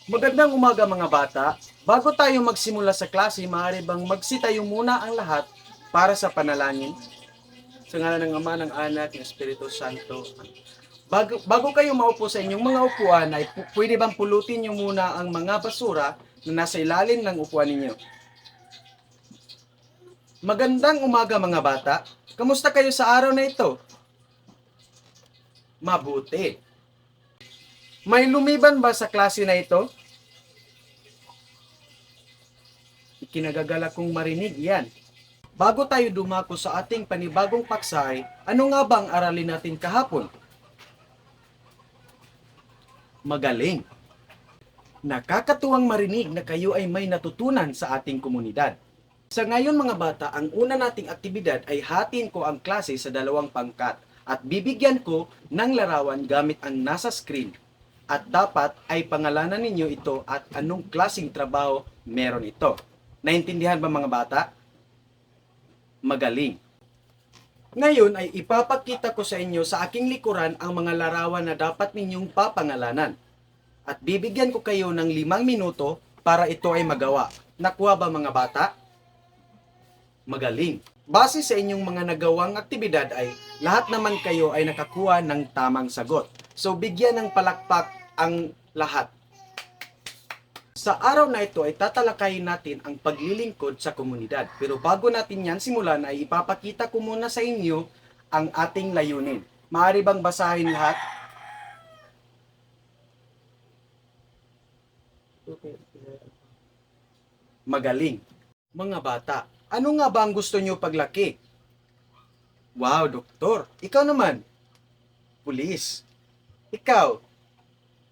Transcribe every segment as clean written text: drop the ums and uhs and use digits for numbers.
Magandang umaga mga bata. Bago tayo magsimula sa klase, maaari bang magsitayo muna ang lahat para sa panalangin? Sa ngalan ng Ama, ng Anak, ng Espiritu Santo. Bago kayo maupo sa inyong mga upuan, ay pwede bang pulutin niyo muna ang mga basura na nasa ilalim ng upuan ninyo? Magandang umaga mga bata. Kamusta kayo sa araw na ito? Mabuti. May lumiban ba sa klase na ito? Ikinagagala kong marinig yan. Bago tayo dumako sa ating panibagong paksay, ano nga ba ang aralin natin kahapon? Magaling! Nakakatuwang marinig na kayo ay may natutunan sa ating komunidad. Sa ngayon mga bata, ang una nating aktibidad ay hatiin ko ang klase sa dalawang pangkat at bibigyan ko ng larawan gamit ang nasa screen. At dapat ay pangalanan ninyo ito at anong klaseng trabaho meron ito. Naintindihan ba mga bata? Magaling! Ngayon ay ipapakita ko sa inyo sa aking likuran ang mga larawan na dapat ninyong papangalanan. At bibigyan ko kayo ng 5 minuto para ito ay magawa. Nakuha ba mga bata? Magaling! Base sa inyong mga nagawang aktibidad ay lahat naman kayo ay nakakuha ng tamang sagot. So bigyan ng palakpak ang lahat. Sa araw na ito ay tatalakayin natin ang paglilingkod sa komunidad. Pero bago natin yan simulan ay ipapakita ko muna sa inyo ang ating layunin. Maaari bang basahin lahat? Magaling. Mga bata, ano nga ba ang gusto nyo paglaki? Wow, doktor. Ikaw naman? Pulis. Ikaw?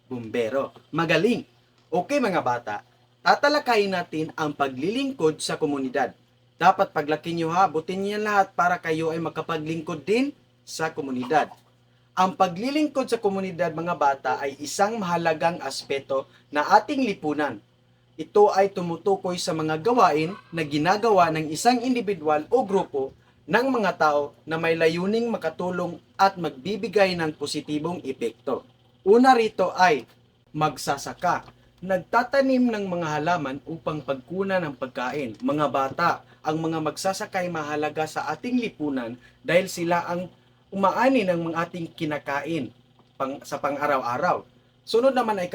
Bumbero. Magaling. Okay mga bata, tatalakayin natin ang paglilingkod sa komunidad. Dapat paglaki nyo ha, butin niyo lahat para kayo ay makapaglingkod din sa komunidad. Ang paglilingkod sa komunidad mga bata ay isang mahalagang aspeto na ating lipunan. Ito ay tumutukoy sa mga gawain na ginagawa ng isang individual o grupo ng mga tao na may layuning makatulong at magbibigay ng positibong epekto. Una rito ay magsasaka. Nagtatanim ng mga halaman upang pagkunan ng pagkain. Mga bata, ang mga magsasaka ay mahalaga sa ating lipunan dahil sila ang umaani ng mga ating kinakain sa pang-araw-araw. Sunod naman ay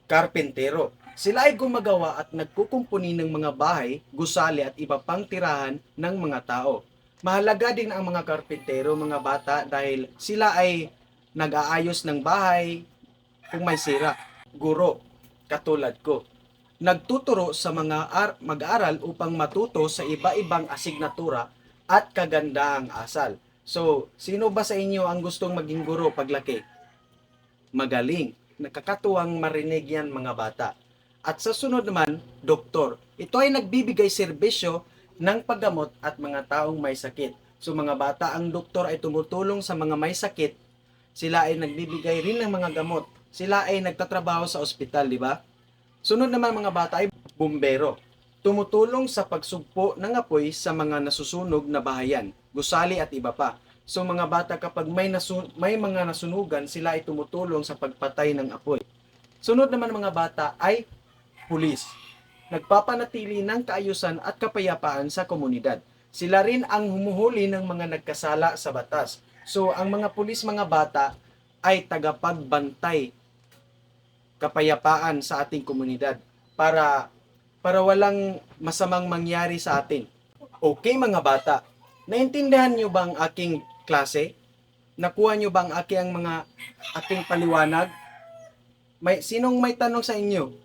karpentero. Sila ay gumagawa at nagkukumpuni ng mga bahay, gusali at iba pang tirahan ng mga tao. Mahalaga din ang mga karpentero, mga bata, dahil sila ay nag-aayos ng bahay kung may sira. Guro, katulad ko, nagtuturo sa mga mag-aaral upang matuto sa iba-ibang asignatura at kagandaang asal. So, sino ba sa inyo ang gustong maging guro paglaki? Magaling. Nakakatuwang marinig yan mga bata. At sa sunod naman, doktor. Ito ay nagbibigay serbisyo ng paggamot at mga taong may sakit. So mga bata, ang doktor ay tumutulong sa mga may sakit. Sila ay nagbibigay rin ng mga gamot. Sila ay nagtatrabaho sa ospital, di ba? Sunod naman mga bata ay bumbero. Tumutulong sa pagsugpo ng apoy sa mga nasusunog na bahayan, gusali at iba pa. So mga bata, kapag may mga nasunugan, sila ay tumutulong sa pagpatay ng apoy. Sunod naman mga bata ay pulis. Nagpapanatili ng kaayusan at kapayapaan sa komunidad. Sila rin ang humuhuli ng mga nagkasala sa batas. So ang mga pulis mga bata ay tagapagbantay kapayapaan sa ating komunidad para walang masamang mangyari sa atin. Okay mga bata, naintindihan nyo ba ang aking klase? Nakuha nyo ba ang aking paliwanag? Sinong may tanong sa inyo?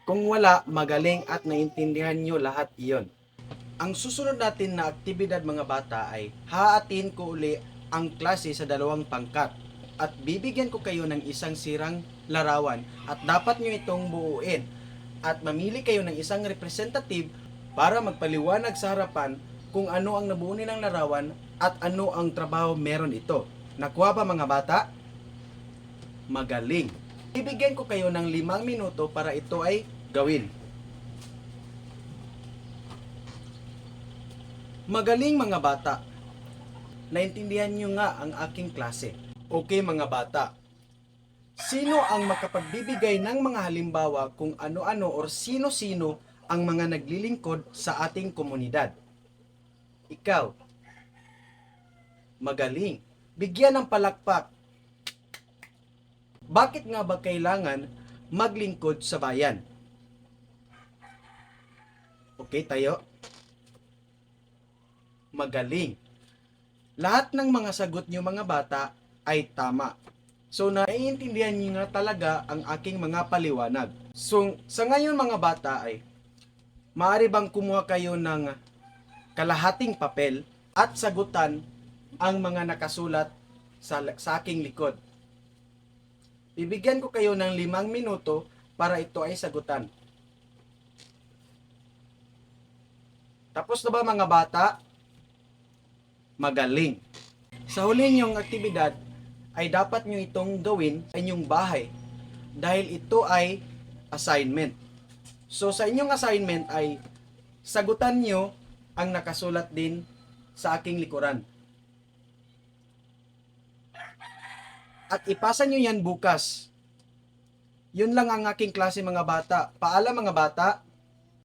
Kung wala, magaling at naintindihan nyo lahat iyon. Ang susunod natin na aktibidad mga bata ay haatin ko uli ang klase sa dalawang pangkat at bibigyan ko kayo ng isang sirang larawan at dapat nyo itong buuin at mamili kayo ng isang representative para magpaliwanag sa harapan kung ano ang nabuo ng larawan at ano ang trabaho meron ito. Nakuha ba mga bata? Magaling! Bibigyan ko kayo ng 5 minuto para ito ay gawin. Magaling mga bata! Naintindihan nyo nga ang aking klase. Okay mga bata, Sino ang makapagbibigay ng mga halimbawa kung ano-ano or sino-sino ang mga naglilingkod sa ating komunidad? Ikaw, magaling. Bigyan ng palakpak. Bakit nga ba kailangan maglingkod sa bayan? Okay tayo? Magaling. Lahat ng mga sagot niyo mga bata ay tama. So naiintindihan niyo na talaga ang aking mga paliwanag. So sa ngayon mga bata ay maaari bang kumuha kayo ng kalahating papel at sagutan ang mga nakasulat sa aking likod. Bibigyan ko kayo ng 5 minuto para ito ay sagutan. Tapos na ba mga bata? Magaling. Sa huli niyong aktibidad ay dapat niyo itong gawin sa inyong bahay dahil ito ay assignment. So sa inyong assignment ay sagutan niyo ang nakasulat din sa aking likuran. At ipasa niyo yan bukas. Yun lang ang aking klase mga bata. Paalam mga bata.